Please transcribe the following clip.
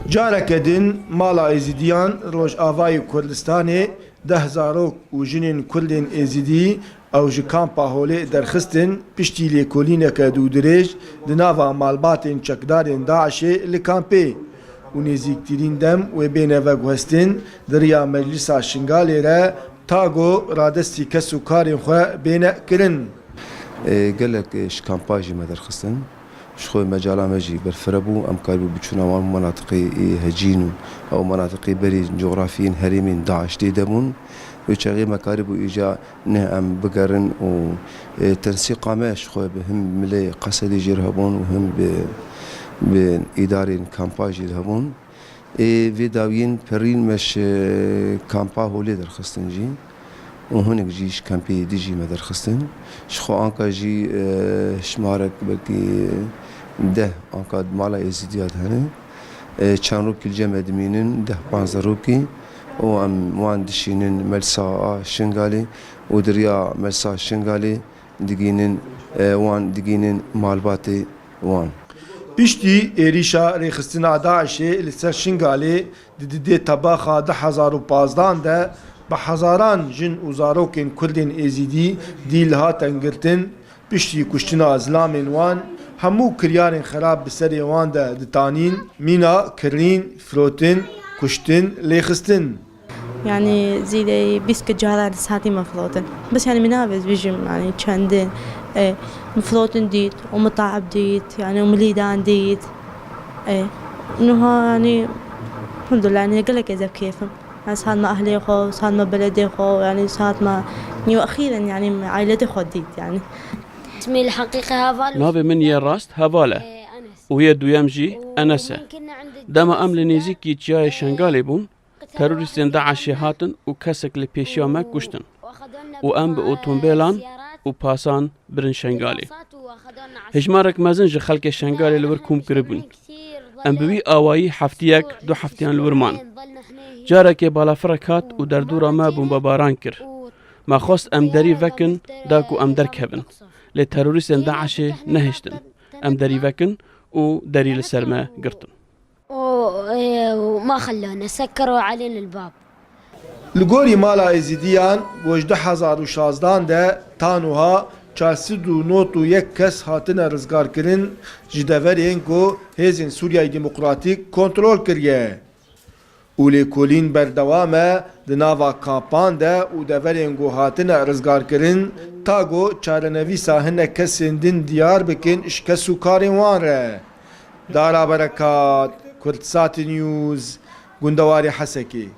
جارك دين مالا ازيديان روج آوای کردستانê 10 zarok û jinên Kurdên Êzidî ew ji kampa Holê derxistin piştî lêkolîneke dûdirêj di nava malbatên çekdarên Daişê li kampê û nêzîktirîn dem wê bêne veguhestin di riya Meclîsa Şingalê re ta got radestî kes û karên xwe bêne kirin. Gelek ji kampa jî me derxistin. شخوي مجالا مجي بالفربو أم كاربو بتشونا مناطق هجين أو مناطق بري جغرافيين هرمين داعش ديدمون وشغي مكاربو إجا نعم بقرن وتنسيق ما شخوي بهم ملي قصدي جرهبون وهم بإدارين كامباج جرهبون فيداوين برين مش كامبا هولي درخستن جي وهناك جيش كامبي ديجي ما درخستن شخو أنكا جي شمارك بلكي ده أنكاد مالا إزدياد هني چند روکی الجمع دمینن 10-15 روکی و ام مهندسینن ملسا شنگالی و دریا ملسا شنگالی دیگینن مالباتی وان. پشتی ایریشا ریخستنا داعشی لسر شنگالی دیده طباخا 10,015 ده به هزاران جن و زاروکین کردین ازیدی دیل هاتن گرتن پشتی کشتنا ازلامین وان همو کریارین خراب بسری وان ده دتانین مینا کرین فروتن کشتن لیخستن يعني زي 20 جارة ساعتي مفلوطن بس يعني منافذ بيجم يعني كندن مفلوطن ديت ومطاعب ديت يعني ومليدان ديت انه يعني الحمد لله يعني قلك اذا كيفهم يعني صار ما اهلي خو صار ما بلدي خو يعني صار ما واخيرا يعني عائلتي خو ديت يعني اسمي الحقيقي هافال نافي من يراست هافالة وهي دويامجي أنسة دما أم لنيزيكي جاي شنغالي بون تروريستين داعشي هاتن و كسك لبيشيا ما كشتن و أم بأوتومبيلان و باسان برن شنغالي هجمارك مازنج خلق شنغالي لوركم كربون أم بوي آوائي حفتيك 2 حفتيان لورمان جارك بالا فركات و دردورا ما بون بباران كر ما خواست أم داري فكن داكو أم دركبن لتروريستين داعشي نهشتن أم داري فكن و داري لسرما قرطن وما خلونا سكروا علينا الباب. لگوری مالا ازیدیان وجده 2016 ده تانوها 491 کس هاتن رزگار کرن جدورین کو هزین سوریای دموکراتیک کنترول کریه. اولی کولین بردوامه دناوا کامپان ده و دورین کو هاتن رزگار کرن تا گو چارنوی ساهن کسندین دیار بکن اشکسو کارین وان ره. دارا برکات کردسات نیوز گندواری حسکی